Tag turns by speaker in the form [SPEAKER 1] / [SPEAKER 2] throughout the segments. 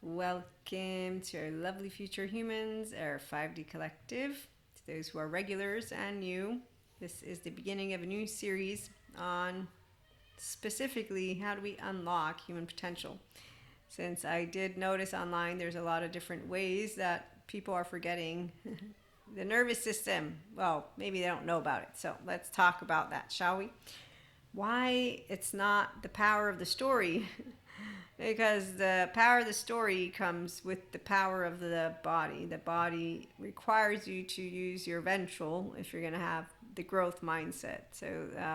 [SPEAKER 1] Welcome to our lovely future humans, our 5D collective. To those who are regulars and new, this is the beginning of a new series on specifically how do we unlock human potential. Since I did notice online there's a lot of different ways that people are forgetting the nervous system. Well, maybe they don't know about it. So let's talk about that, shall we? Why it's not the power of the story. Because the power of the story comes with the power of the body. The body requires you to use your ventral if you're going to have the growth mindset. So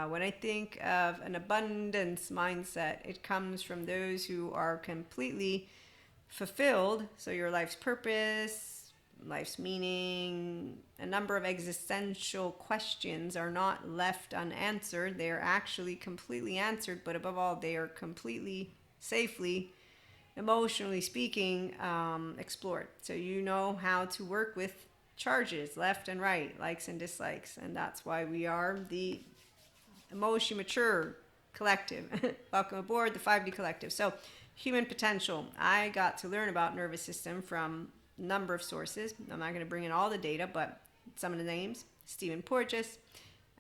[SPEAKER 1] when I think of an abundance mindset, it comes from those who are completely fulfilled. So your life's purpose, life's meaning, a number of existential questions are not left unanswered. They are actually completely answered, but above all, they are completely safely, emotionally speaking, explored. So you know how to work with charges left and right, likes and dislikes, and that's why we are the emotion mature collective. Welcome aboard the 5D collective. So human potential. I got to learn about nervous system from a number of sources. I'm not going to bring in all the data, but some of the names: Stephen Porges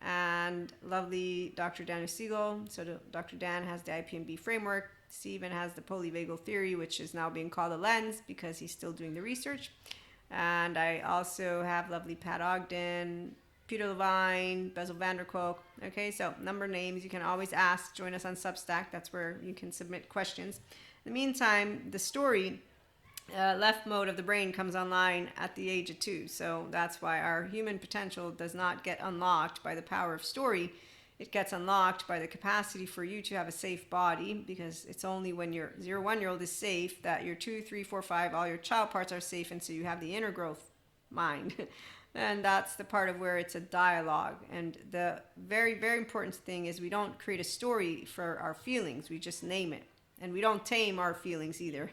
[SPEAKER 1] and lovely Dr. Daniel Siegel. So Dr. Dan has the IPMB framework. Stephen has the polyvagal theory, which is now being called a lens because he's still doing the research. And I also have lovely Pat Ogden, Peter Levine, Bezel van der Kolk. Okay, so number of names. You can always ask. Join us on Substack. That's where you can submit questions. In the meantime, the story, left mode of the brain, comes online at the age of 2. So that's why our human potential does not get unlocked by the power of story. It gets unlocked by the capacity for you to have a safe body, because it's only when your 0-1-year-old is safe that your 2, 3, 4, 5, all your child parts are safe, and so you have the inner growth mind. And that's the part of where it's a dialogue. And the very, very important thing is we don't create a story for our feelings. We just name it. And we don't tame our feelings either.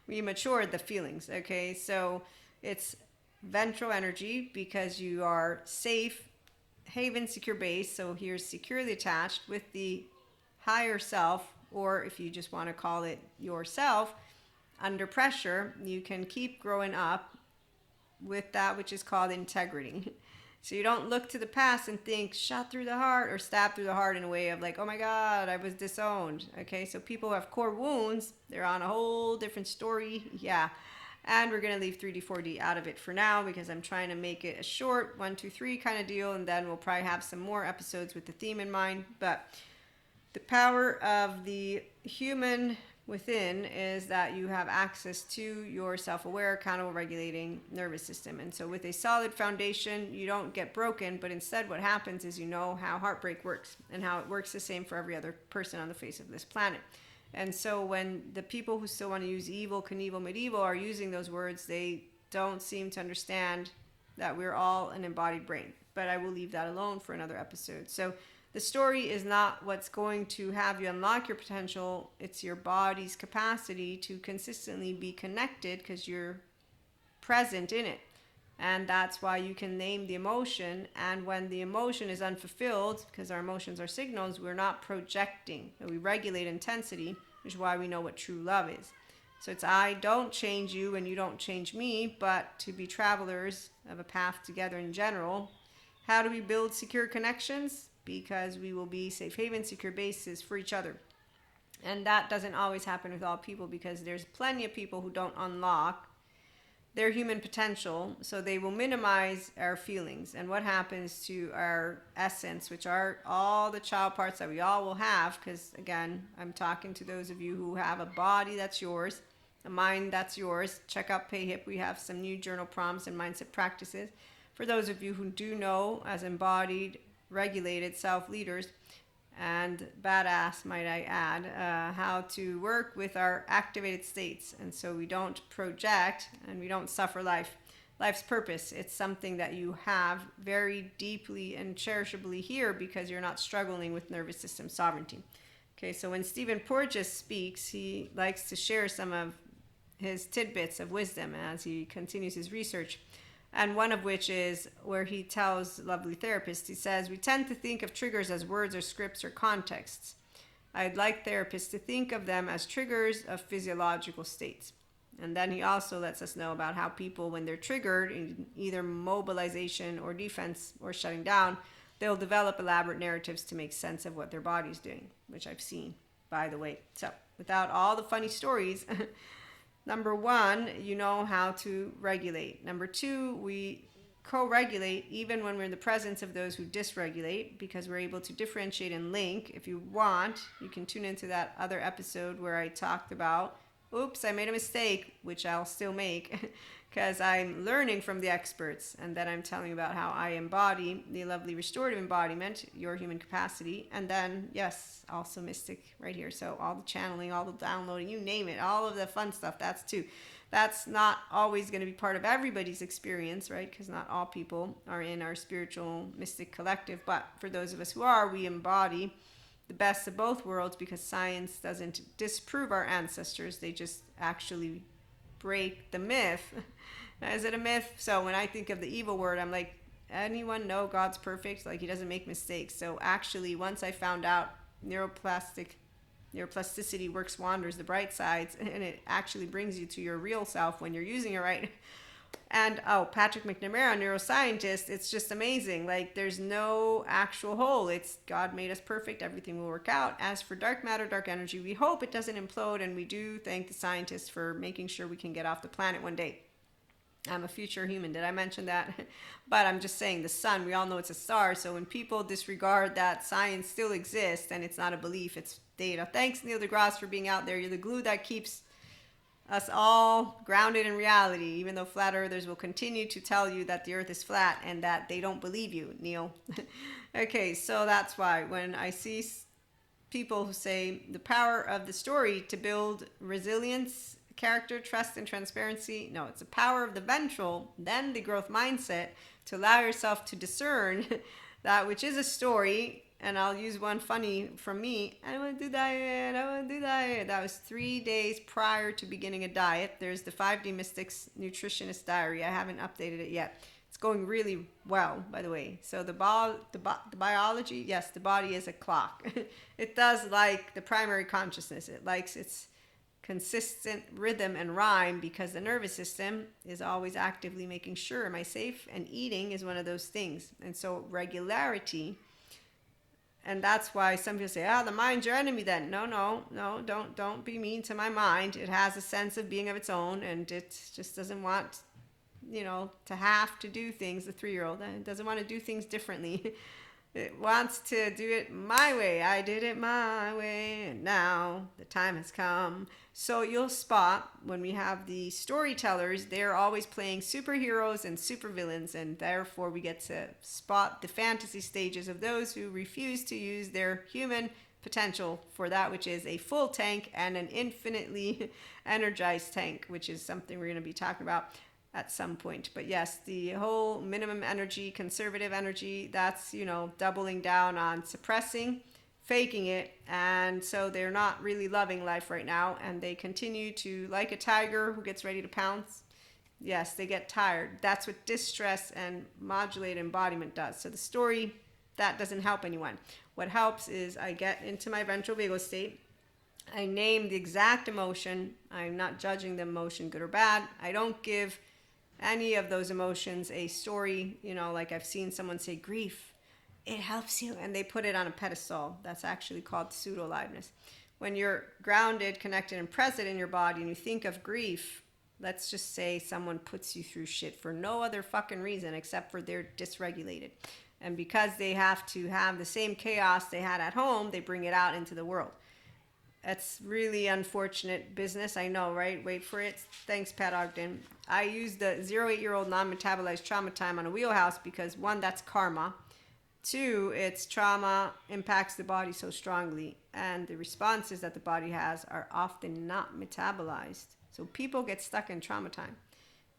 [SPEAKER 1] We mature the feelings, okay? So it's ventral energy because you are safe, haven, secure base. So here's securely attached with the higher self, or if you just want to call it yourself, under pressure. You can keep growing up with that which is called integrity. So you don't look to the past and think shot through the heart or stabbed through the heart in a way of like, oh my God, I was disowned. Okay, so people who have core wounds, they're on a whole different story. Yeah. And we're going to leave 3D, 4D out of it for now because I'm trying to make it a short 1, 2, 3 kind of deal. And then we'll probably have some more episodes with the theme in mind. But the power of the human within is that you have access to your self-aware, accountable, regulating nervous system. And so with a solid foundation, you don't get broken, but instead what happens is you know how heartbreak works and how it works the same for every other person on the face of this planet. And so when the people who still want to use evil, Knievel, medieval are using those words, they don't seem to understand that we're all an embodied brain. But I will leave that alone for another episode. So the story is not what's going to have you unlock your potential. It's your body's capacity to consistently be connected because you're present in it. And that's why you can name the emotion. And when the emotion is unfulfilled, because our emotions are signals, we're not projecting. We regulate intensity, which is why we know what true love is. So it's I don't change you and you don't change me, but to be travelers of a path together in general. How do we build secure connections? Because we will be safe haven, secure bases for each other. And that doesn't always happen with all people because there's plenty of people who don't unlock their human potential, so they will minimize our feelings. And what happens to our essence, which are all the child parts that we all will have, because again, I'm talking to those of you who have a body that's yours, a mind that's yours. Check out PayHip. We have some new journal prompts and mindset practices. For those of you who do know, as embodied, regulated self-leaders, and badass, might I add, how to work with our activated states. And so we don't project and we don't suffer life's purpose. It's something that you have very deeply and cherishably here because you're not struggling with nervous system sovereignty. Okay, so when Stephen Porges speaks, he likes to share some of his tidbits of wisdom as he continues his research. And one of which is where he tells lovely therapists, he says, we tend to think of triggers as words or scripts or contexts. I'd like therapists to think of them as triggers of physiological states. And then he also lets us know about how people, when they're triggered in either mobilization or defense or shutting down, they'll develop elaborate narratives to make sense of what their body's doing, which I've seen, by the way. So without all the funny stories, number one, you know how to regulate. Number two, we co-regulate even when we're in the presence of those who dysregulate, because we're able to differentiate and link. If you want, you can tune into that other episode where I talked about, oops, I made a mistake, which I'll still make because I'm learning from the experts, and then I'm telling you about how I embody the lovely restorative embodiment, your human capacity, and then yes, also mystic right here. So all the channeling, all the downloading, you name it, all of the fun stuff, that's too. That's not always going to be part of everybody's experience, right? Because not all people are in our spiritual mystic collective. But for those of us who are, we embody the best of both worlds, because science doesn't disprove our ancestors. They just actually break the myth. Is it a myth? So when I think of the evil word, I'm like, anyone know God's perfect? Like, he doesn't make mistakes. So actually, once I found out neuroplasticity works wonders, the bright sides, and it actually brings you to your real self when you're using it right. And Patrick McNamara, neuroscientist, it's just amazing. Like, there's no actual hole. It's God made us perfect. Everything will work out. As for dark matter, dark energy, we hope it doesn't implode, and we do thank the scientists for making sure we can get off the planet one day. I'm a future human. Did I mention that? But I'm just saying, the sun, we all know it's a star. So when people disregard that science still exists and it's not a belief, it's data. Thanks, Neil deGrasse, for being out there. You're the glue that keeps us all grounded in reality, even though flat earthers will continue to tell you that the earth is flat and that they don't believe you, Neil. Okay, so that's why when I see people who say the power of the story to build resilience, character, trust, and transparency. No, it's the power of the ventral, then the growth mindset, to allow yourself to discern that which is a story. And I'll use one funny from me. I want to do diet. That was 3 days prior to beginning a diet. There's the 5D Mystics Nutritionist Diary. I haven't updated it yet. It's going really well, by the way. So the biology, yes, the body is a clock. It does like the primary consciousness. It likes its consistent rhythm and rhyme, because the nervous system is always actively making sure, am I safe? And eating is one of those things. And so regularity, and that's why some people say, the mind's your enemy then. No, don't be mean to my mind. It has a sense of being of its own, and it just doesn't want, to have to do things. The 3-year-old, it doesn't want to do things differently. It wants to do it my way. I did it my way, and now the time has come. So you'll spot when we have the storytellers, they're always playing superheroes and supervillains, and therefore we get to spot the fantasy stages of those who refuse to use their human potential for that which is a full tank and an infinitely energized tank, which is something we're going to be talking about at some point. But yes, the whole minimum energy, conservative energy, that's, doubling down on suppressing, faking it. And so they're not really loving life right now. And they continue to, like a tiger who gets ready to pounce. Yes, they get tired. That's what distress and modulated embodiment does. So the story, that doesn't help anyone. What helps is I get into my ventral vagal state. I name the exact emotion. I'm not judging the emotion, good or bad. I don't give any of those emotions a story, like I've seen someone say grief, it helps you, and they put it on a pedestal. That's actually called pseudo-aliveness. When you're grounded, connected, and present in your body, and you think of grief, let's just say someone puts you through shit for no other fucking reason except for they're dysregulated. And because they have to have the same chaos they had at home, they bring it out into the world. That's really unfortunate business. I know, right? Wait for it. Thanks, Pat Ogden. I use the 0-8-year-old non-metabolized trauma time on a wheelhouse because 1, that's karma. 2, it's trauma impacts the body so strongly, and the responses that the body has are often not metabolized. So people get stuck in trauma time,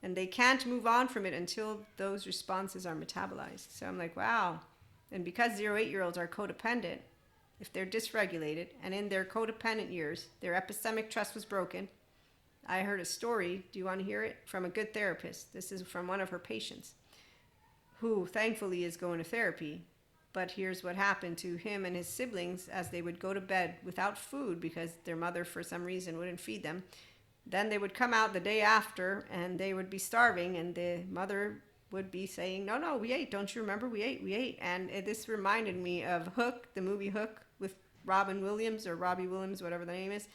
[SPEAKER 1] and they can't move on from it until those responses are metabolized. So I'm like, wow. And because 0-8-year-olds are codependent, if they're dysregulated and in their codependent years, their epistemic trust was broken. I heard a story, do you want to hear it? From a good therapist. This is from one of her patients who thankfully is going to therapy. But here's what happened to him and his siblings as they would go to bed without food because their mother for some reason wouldn't feed them. Then they would come out the day after and they would be starving, and the mother would be saying, no, we ate. Don't you remember? We ate. And this reminded me of Hook, the movie Hook with Robin Williams or Robbie Williams, whatever the name is.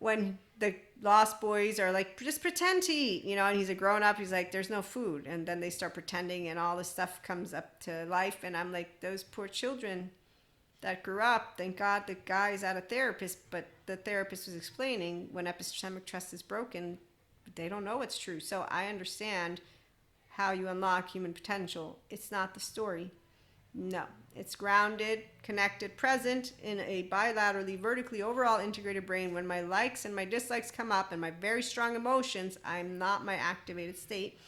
[SPEAKER 1] When the Lost Boys are like, just pretend to eat, and he's a grown up. He's like, there's no food. And then they start pretending and all this stuff comes up to life. And I'm like, those poor children that grew up, thank God the guy's at a therapist, but the therapist was explaining when epistemic trust is broken, they don't know what's true. So I understand how you unlock human potential. It's not the story. No, it's grounded, connected, present in a bilaterally, vertically, overall integrated brain. When my likes and my dislikes come up and my very strong emotions, I'm not my activated state.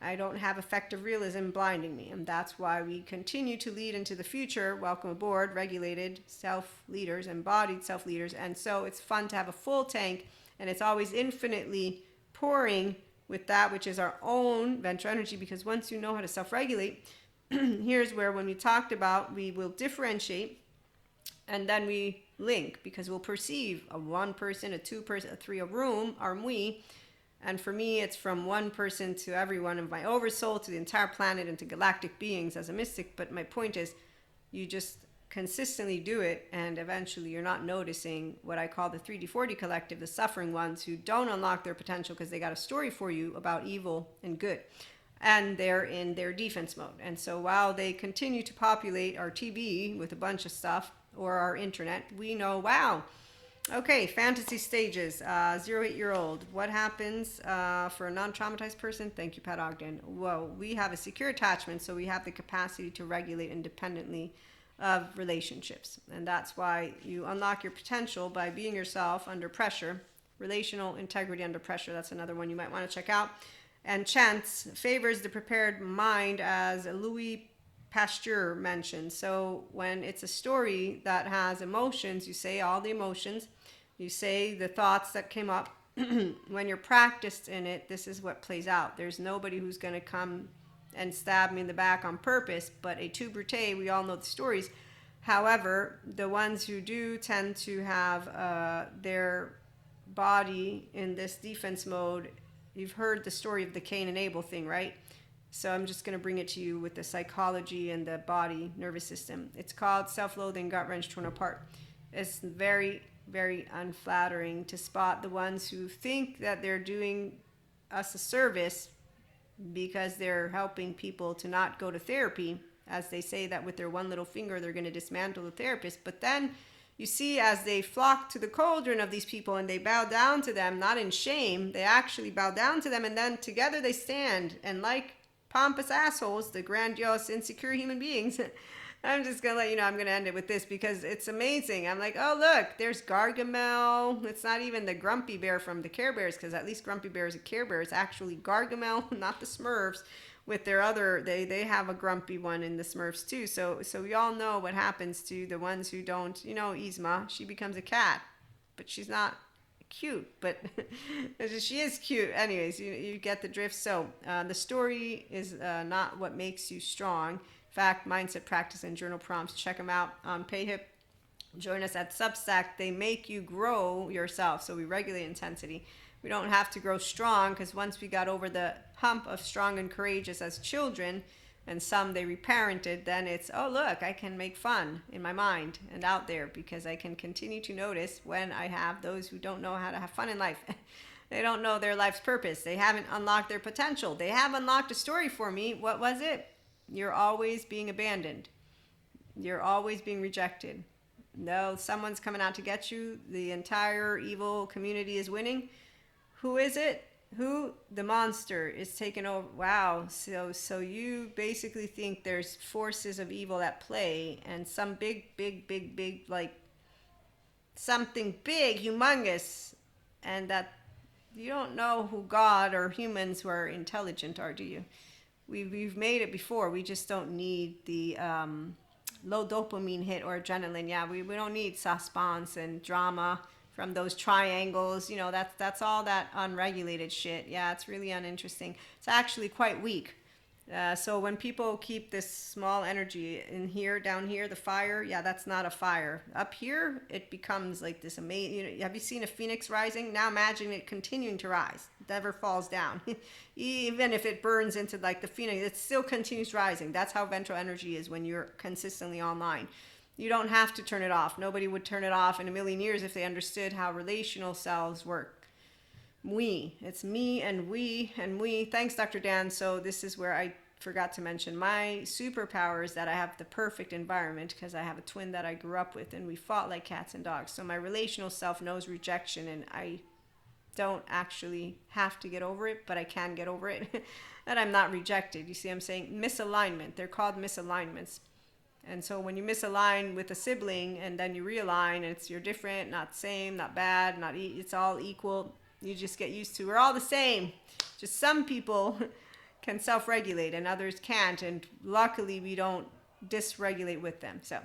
[SPEAKER 1] I don't have effective realism blinding me. And that's why we continue to lead into the future. Welcome aboard, regulated self-leaders, embodied self-leaders. And so it's fun to have a full tank, and it's always infinitely pouring with that which is our own ventral energy, because once you know how to self-regulate, here's where, when we talked about, we will differentiate and then we link, because we'll perceive a one person, a two person, a three, a room, our we. And for me, it's from one person to everyone of my oversoul, to the entire planet, and to galactic beings as a mystic. But my point is, you just consistently do it, and eventually you're not noticing what I call the 3D 4D collective, the suffering ones who don't unlock their potential because they got a story for you about evil and good. And they're in their defense mode. And so while they continue to populate our TV with a bunch of stuff, or our internet, we know, wow, okay, fantasy stages, 0-8-year-old. What happens for a non-traumatized person? Thank you, Pat Ogden. Whoa, we have a secure attachment, so we have the capacity to regulate independently of relationships. And that's why you unlock your potential by being yourself under pressure. Relational integrity under pressure, that's another one you might want to check out. And chance favors the prepared mind, as Louis Pasteur mentioned. So when it's a story that has emotions, you say all the emotions, you say the thoughts that came up. When you're practiced in it, this is what plays out. There's nobody who's going to come and stab me in the back on purpose, but a tu brute, we all know the stories. However, the ones who do tend to have their body in this defense mode, you've heard the story of the Cain and Abel thing, right? So I'm just going to bring it to you with the psychology and the body nervous system. It's called self-loathing, gut-wrench, torn apart. It's very, very unflattering to spot the ones who think that they're doing us a service because they're helping people to not go to therapy, as they say that with their one little finger they're going to dismantle the therapist. But then you see, as they flock to the cauldron of these people and they bow down to them, not in shame, they actually bow down to them, and then together they stand, and like pompous assholes, the grandiose, insecure human beings. I'm just going to let you know, I'm going to end it with this because it's amazing. I'm like, oh, look, there's Gargamel. It's not even the grumpy bear from the Care Bears, because at least Grumpy Bear is a Care Bear. It's actually Gargamel, not the Smurfs, with their other, they have a grumpy one in the Smurfs too. So we all know what happens to the ones who don't, Yzma, she becomes a cat, but she's not cute, but she is cute. Anyways, you get the drift. So the story is not what makes you strong. In fact, mindset practice and journal prompts, check them out on PayHip. Join us at Substack. They make you grow yourself. So we regulate intensity. We don't have to grow strong, because once we got over the hump of strong and courageous as children, and some they reparented, then it's, oh, look, I can make fun in my mind and out there, because I can continue to notice when I have those who don't know how to have fun in life. They don't know their life's purpose. They haven't unlocked their potential. They have unlocked a story for me. What was it? You're always being abandoned. You're always being rejected. No, someone's coming out to get you. The entire evil community is winning. Who is it? Who? The monster is taking over. Wow. So you basically think there's forces of evil at play, and some big, like something big, humongous, and that you don't know who God or humans who are intelligent are, do you? We've made it before. We just don't need the low dopamine hit or adrenaline. Yeah, we don't need suspense and drama from those triangles. That's all that unregulated shit. Yeah, it's really uninteresting. It's actually quite weak. So when people keep this small energy in here, down here, the fire, yeah, that's not a fire. Up here, it becomes like this amazing, you know, have you seen a phoenix rising? Now imagine it continuing to rise. It never falls down. Even if it burns into like the phoenix, it still continues rising. That's how ventral energy is when you're consistently online. You don't have to turn it off. Nobody would turn it off in a million years if they understood how relational selves work. It's me and we and we. Thanks, Dr. Dan. So this is where I forgot to mention my superpower is that I have the perfect environment because I have a twin that I grew up with and we fought like cats and dogs. So my relational self knows rejection and I don't actually have to get over it, but I can get over it. That I'm not rejected. You see, I'm saying misalignment. They're called misalignments. And so when you misalign with a sibling and then you realign and you're different, not same, not bad, it's all equal. You just get used to, we're all the same. Just some people can self-regulate and others can't. And luckily we don't dysregulate with them. So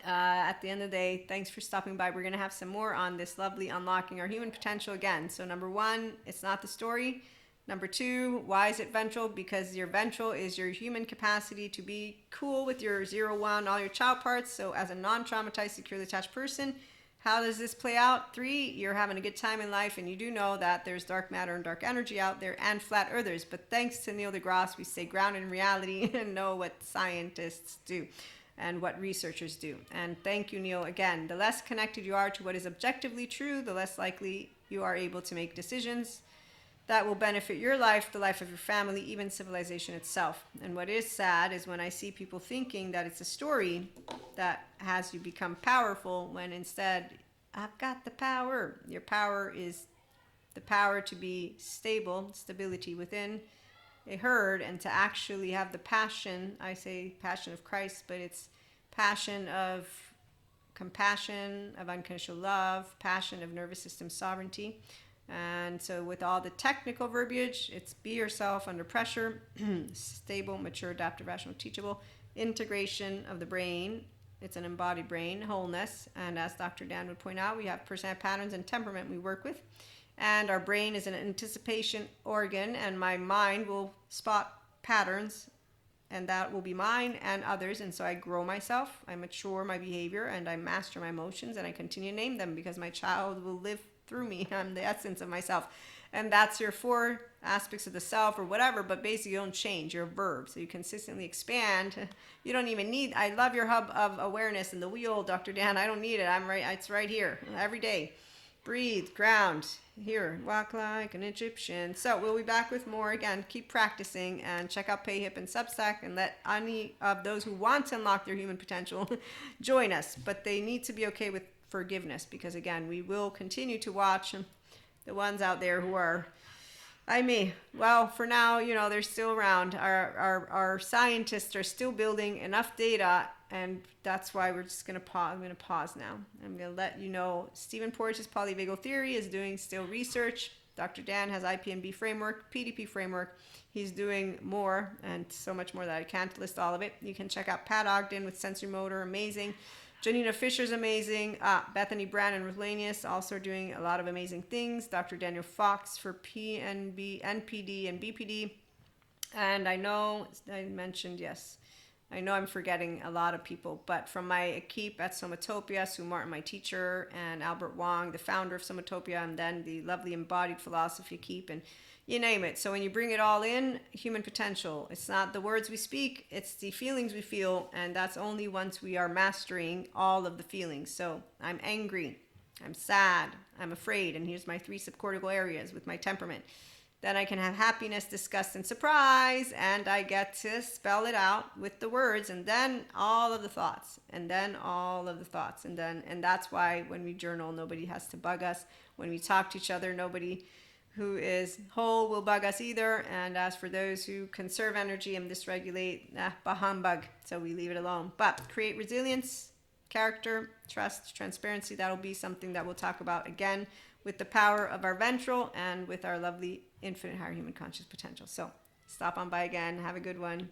[SPEAKER 1] at the end of the day, thanks for stopping by. We're going to have some more on this lovely unlocking our human potential again. So number 1, it's not the story. Number 2, why is it ventral? Because your ventral is your human capacity to be cool with your 0, 1, all your child parts. So as a non-traumatized, securely attached person, how does this play out? 3, you're having a good time in life and you do know that there's dark matter and dark energy out there and flat earthers. But thanks to Neil deGrasse, we stay grounded in reality and know what scientists do and what researchers do. And thank you, Neil. Again, the less connected you are to what is objectively true, the less likely you are able to make decisions that will benefit your life, the life of your family, even civilization itself. And what is sad is when I see people thinking that it's a story that has you become powerful when instead, I've got the power. Your power is the power to be stability within a herd and to actually have the passion, I say passion of Christ, but it's passion of compassion, of unconditional love, passion of nervous system sovereignty. And so with all the technical verbiage, it's be yourself under pressure, stable, mature, adaptive, rational, teachable, integration of the brain. It's an embodied brain, wholeness. And as Dr. Dan would point out, we have personality patterns and temperament we work with. And our brain is an anticipation organ, and my mind will spot patterns, and that will be mine and others. And so I grow myself, I mature my behavior, and I master my emotions, and I continue to name them because my child will live through me. I'm the essence of myself. And that's your 4 aspects of the self or whatever, but basically you don't change. You're a verb. So you consistently expand. You don't even need, I love your hub of awareness and the wheel, Dr. Dan. I don't need it. It's right here every day. Breathe, ground, here, walk like an Egyptian. So we'll be back with more. Again, keep practicing and check out PayHip and Substack and let any of those who want to unlock their human potential join us. But they need to be okay with forgiveness because, again, we will continue to watch the ones out there who are, well, for now, they're still around. Our scientists are still building enough data, and that's why we're just going to pause. I'm going to pause now. I'm going to let you know Stephen Porges' polyvagal theory is doing still research. Dr. Dan has IPMB framework, PDP framework. He's doing more and so much more that I can't list all of it. You can check out Pat Ogden with sensory motor, amazing. Janina Fisher's amazing. Bethany Brand and Rutlanius also doing a lot of amazing things. Dr. Daniel Fox for PNB, NPD, and BPD. And I know I mentioned, yes, I know I'm forgetting a lot of people, but from my equipe at Somatopia, Sue Martin, my teacher, and Albert Wong, the founder of Somatopia, and then the lovely embodied philosophy equipe, and you name it. So when you bring it all in, human potential, it's not the words we speak, it's the feelings we feel, and that's only once we are mastering all of the feelings. So I'm angry, I'm sad, I'm afraid, and here's my 3 subcortical areas with my temperament. Then I can have happiness, disgust, and surprise, and I get to spell it out with the words, and then all of the thoughts, and then all of the thoughts, and that's why when we journal, nobody has to bug us. When we talk to each other, nobody who is whole will bug us either. And as for those who conserve energy and dysregulate, bah humbug. So we leave it alone. But create resilience, character, trust, transparency. That'll be something that we'll talk about again with the power of our ventral and with our lovely infinite higher human conscious potential. So stop on by again. Have a good one.